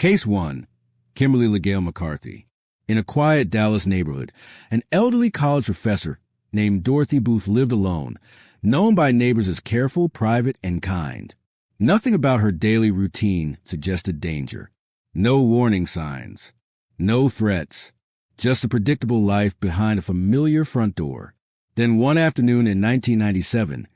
Case 1. Kimberly Lagayle McCarthy. In a quiet Dallas neighborhood, an elderly college professor named Dorothy Booth lived alone, known by neighbors as careful, private, and kind. Nothing about her daily routine suggested danger. No warning signs. No threats. Just a predictable life behind a familiar front door. Then one afternoon in 1997,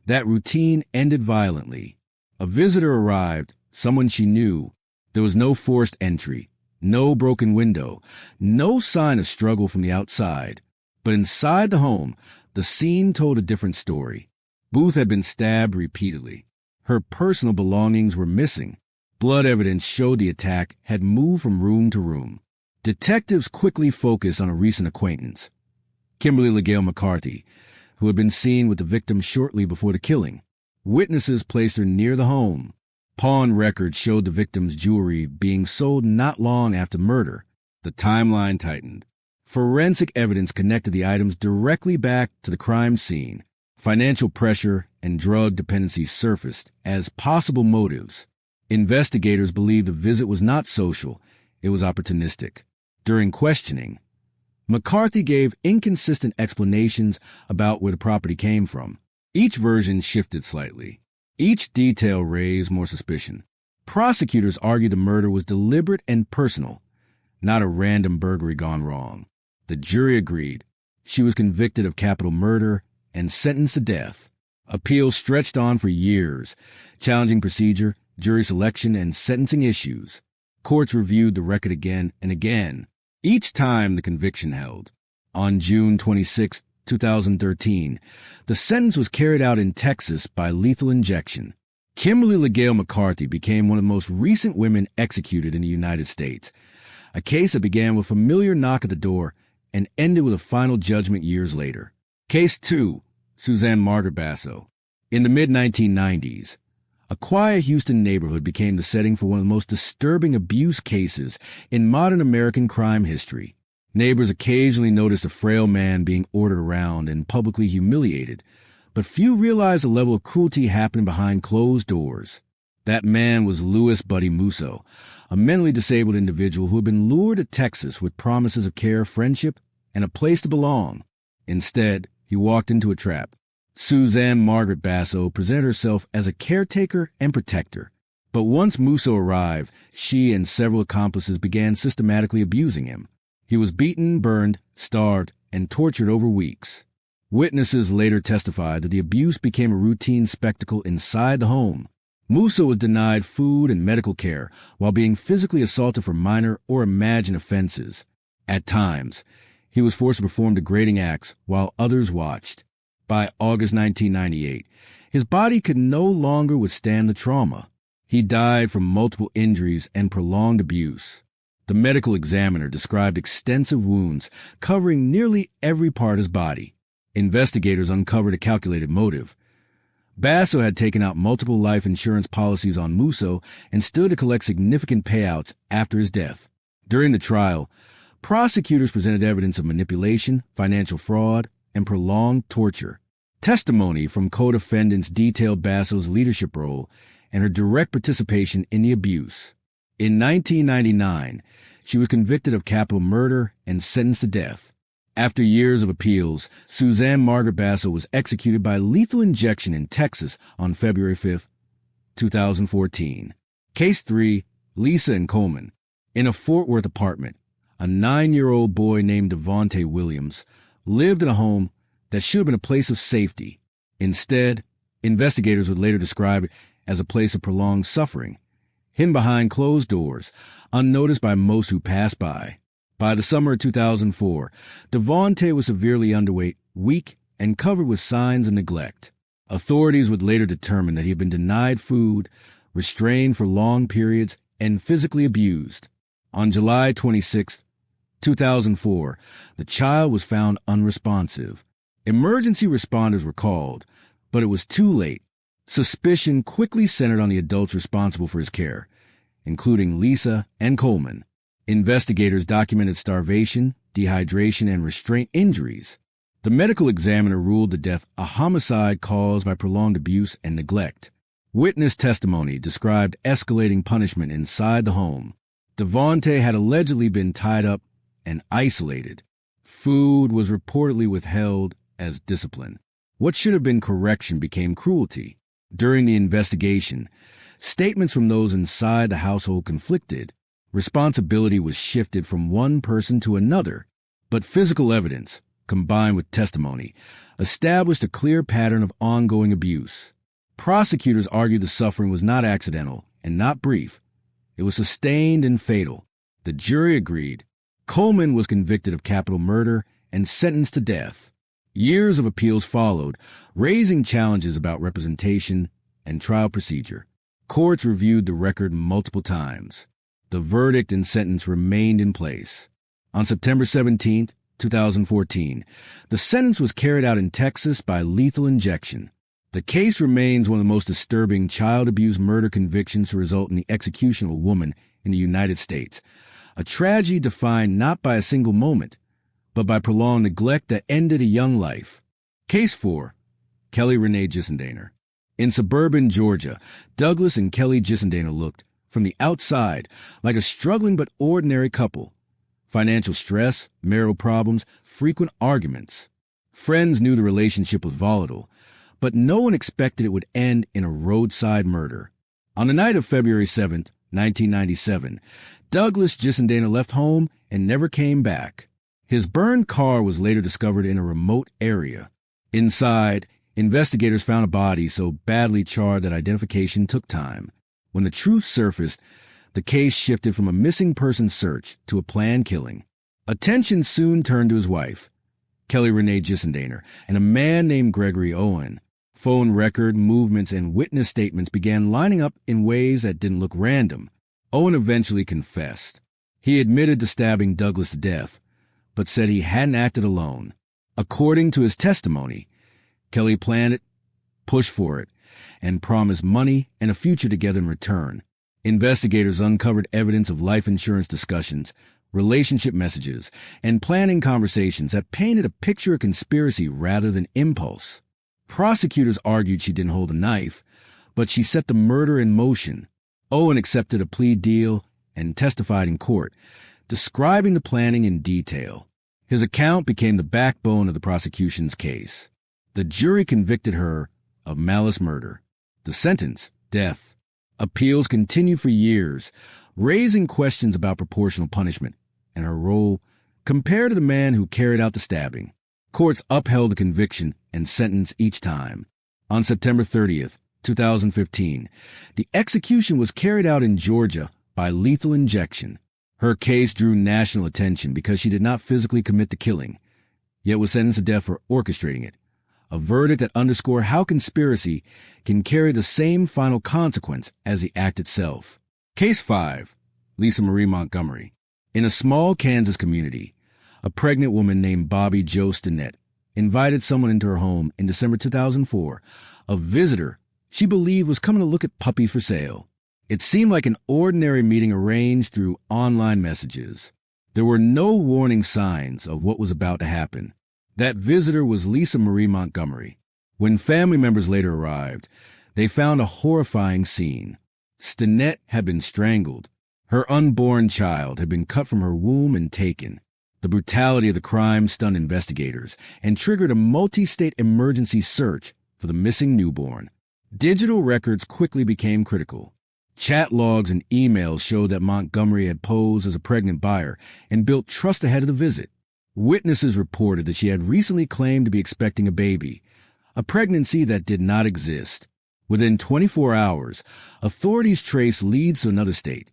that routine ended violently. A visitor arrived, someone she knew. There was no forced entry, no broken window, no sign of struggle from the outside. But inside the home, the scene told a different story. Booth had been stabbed repeatedly. Her personal belongings were missing. Blood evidence showed the attack had moved from room to room. Detectives quickly focused on a recent acquaintance, Kimberly Lagayle McCarthy, who had been seen with the victim shortly before the killing. Witnesses placed her near the home. Pawn records showed the victim's jewelry being sold not long after murder. The timeline tightened. Forensic evidence connected the items directly back to the crime scene. Financial pressure and drug dependency surfaced as possible motives. Investigators believed the visit was not social, it was opportunistic. During questioning, McCarthy gave inconsistent explanations about where the property came from. Each version shifted slightly. Each detail raised more suspicion. Prosecutors argued the murder was deliberate and personal, not a random burglary gone wrong. The jury agreed. She was convicted of capital murder and sentenced to death. Appeals stretched on for years, challenging procedure, jury selection, and sentencing issues. Courts reviewed the record again and again. Each time the conviction held. On June 26, 2013, the sentence was carried out in Texas by lethal injection. Kimberly Lagayle McCarthy became one of the most recent women executed in the United States, a case that began with a familiar knock at the door and ended with a final judgment years later. Case 2, Suzanne Margaret Basso. In the mid-1990s, a quiet Houston neighborhood became the setting for one of the most disturbing abuse cases in modern American crime history. Neighbors occasionally noticed a frail man being ordered around and publicly humiliated, but few realized the level of cruelty happening behind closed doors. That man was Louis Buddy Musso, a mentally disabled individual who had been lured to Texas with promises of care, friendship, and a place to belong. Instead, he walked into a trap. Suzanne Margaret Basso presented herself as a caretaker and protector. But once Musso arrived, she and several accomplices began systematically abusing him. He was beaten, burned, starved, and tortured over weeks. Witnesses later testified that the abuse became a routine spectacle inside the home. Musso was denied food and medical care while being physically assaulted for minor or imagined offenses. At times, he was forced to perform degrading acts while others watched. By August 1998, his body could no longer withstand the trauma. He died from multiple injuries and prolonged abuse. The medical examiner described extensive wounds covering nearly every part of his body. Investigators uncovered a calculated motive. Basso had taken out multiple life insurance policies on Musso and stood to collect significant payouts after his death. During the trial, prosecutors presented evidence of manipulation, financial fraud, and prolonged torture. Testimony from co-defendants detailed Basso's leadership role and her direct participation in the abuse. In 1999, she was convicted of capital murder and sentenced to death. After years of appeals, Suzanne Margaret Basso was executed by lethal injection in Texas on February 5, 2014. Case 3, Lisa and Coleman. In a Fort Worth apartment, a 9-year-old boy named Devontae Williams lived in a home that should have been a place of safety. Instead, investigators would later describe it as a place of prolonged suffering, hidden behind closed doors, unnoticed by most who passed by. By the summer of 2004, Devontae was severely underweight, weak, and covered with signs of neglect. Authorities would later determine that he had been denied food, restrained for long periods, and physically abused. On July 26, 2004, the child was found unresponsive. Emergency responders were called, but it was too late. Suspicion quickly centered on the adults responsible for his care, including Lisa and Coleman. Investigators documented starvation, dehydration, and restraint injuries. The medical examiner ruled the death a homicide caused by prolonged abuse and neglect. Witness testimony described escalating punishment inside the home. Devontae had allegedly been tied up and isolated. Food was reportedly withheld as discipline. What should have been correction became cruelty. During the investigation, statements from those inside the household conflicted. Responsibility was shifted from one person to another. But physical evidence, combined with testimony, established a clear pattern of ongoing abuse. Prosecutors argued the suffering was not accidental and not brief. It was sustained and fatal. The jury agreed. Coleman was convicted of capital murder and sentenced to death. Years of appeals followed, raising challenges about representation and trial procedure. Courts reviewed the record multiple times. The verdict and sentence remained in place. On September 17, 2014, the sentence was carried out in Texas by lethal injection. The case remains one of the most disturbing child abuse murder convictions to result in the execution of a woman in the United States. A tragedy defined not by a single moment, but by prolonged neglect that ended a young life. Case 4. Kelly Renee Gissendaner. In suburban Georgia, Douglas and Kelly Gissendaner looked, from the outside, like a struggling but ordinary couple. Financial stress, marital problems, frequent arguments. Friends knew the relationship was volatile, but no one expected it would end in a roadside murder. On the night of February 7, 1997, Douglas Gissendaner left home and never came back. His burned car was later discovered in a remote area. Inside, investigators found a body so badly charred that identification took time. When the truth surfaced, the case shifted from a missing person search to a planned killing. Attention soon turned to his wife, Kelly Renee Gissendaner, and a man named Gregory Owen. Phone record, movements, and witness statements began lining up in ways that didn't look random. Owen eventually confessed. He admitted to stabbing Douglas to death, but said he hadn't acted alone. According to his testimony, Kelly planned it, pushed for it, and promised money and a future together in return. Investigators uncovered evidence of life insurance discussions, relationship messages, and planning conversations that painted a picture of conspiracy rather than impulse. Prosecutors argued she didn't hold a knife, but she set the murder in motion. Owen accepted a plea deal and testified in court, describing the planning in detail. His account became the backbone of the prosecution's case. The jury convicted her of malice murder. The sentence, death. Appeals continued for years, raising questions about proportional punishment and her role compared to the man who carried out the stabbing. Courts upheld the conviction and sentence each time. On September 30th, 2015, the execution was carried out in Georgia by lethal injection. Her case drew national attention because she did not physically commit the killing, yet was sentenced to death for orchestrating it. A verdict that underscored how conspiracy can carry the same final consequence as the act itself. Case 5. Lisa Marie Montgomery. In a small Kansas community, a pregnant woman named Bobby Jo Stinnett invited someone into her home in December 2004, a visitor she believed was coming to look at puppies for sale. It seemed like an ordinary meeting arranged through online messages. There were no warning signs of what was about to happen. That visitor was Lisa Marie Montgomery. When family members later arrived, they found a horrifying scene. Stinnett had been strangled. Her unborn child had been cut from her womb and taken. The brutality of the crime stunned investigators and triggered a multi-state emergency search for the missing newborn. Digital records quickly became critical. Chat logs and emails showed that Montgomery had posed as a pregnant buyer and built trust ahead of the visit. Witnesses reported that she had recently claimed to be expecting a baby, a pregnancy that did not exist. Within 24 hours, authorities traced leads to another state,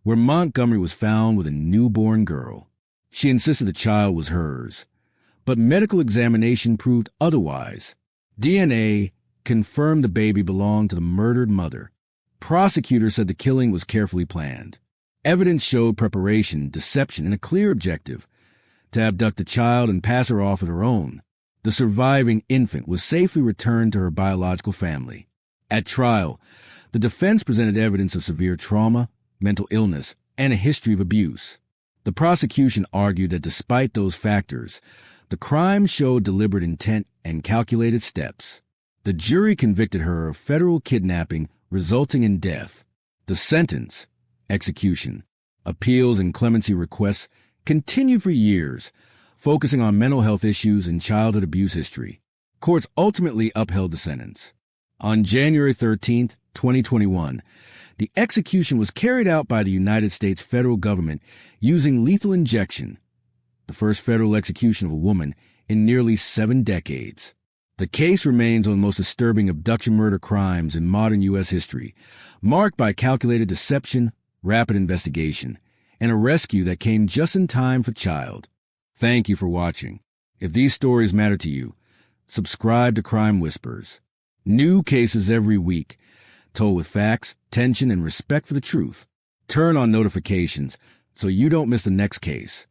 where Montgomery was found with a newborn girl. She insisted the child was hers, but medical examination proved otherwise. DNA confirmed the baby belonged to the murdered mother. Prosecutors said the killing was carefully planned. Evidence showed preparation, deception, and a clear objective: to abduct the child and pass her off with her own. The surviving infant was safely returned to her biological family. At trial, the defense presented evidence of severe trauma, mental illness, and a history of abuse. The prosecution argued that despite those factors, the crime showed deliberate intent and calculated steps. The jury convicted her of federal kidnapping resulting in death. The sentence, execution. Appeals and clemency requests continued for years, focusing on mental health issues and childhood abuse history. Courts ultimately upheld the sentence. On January 13, 2021, the execution was carried out by the United States federal government using lethal injection, the first federal execution of a woman in nearly 7 decades. The case remains one of the most disturbing abduction murder crimes in modern U.S. history, marked by calculated deception, rapid investigation, and a rescue that came just in time for child. Thank you for watching. If these stories matter to you, subscribe to Crime Whispers. New cases every week, told with facts, tension, and respect for the truth. Turn on notifications so you don't miss the next case.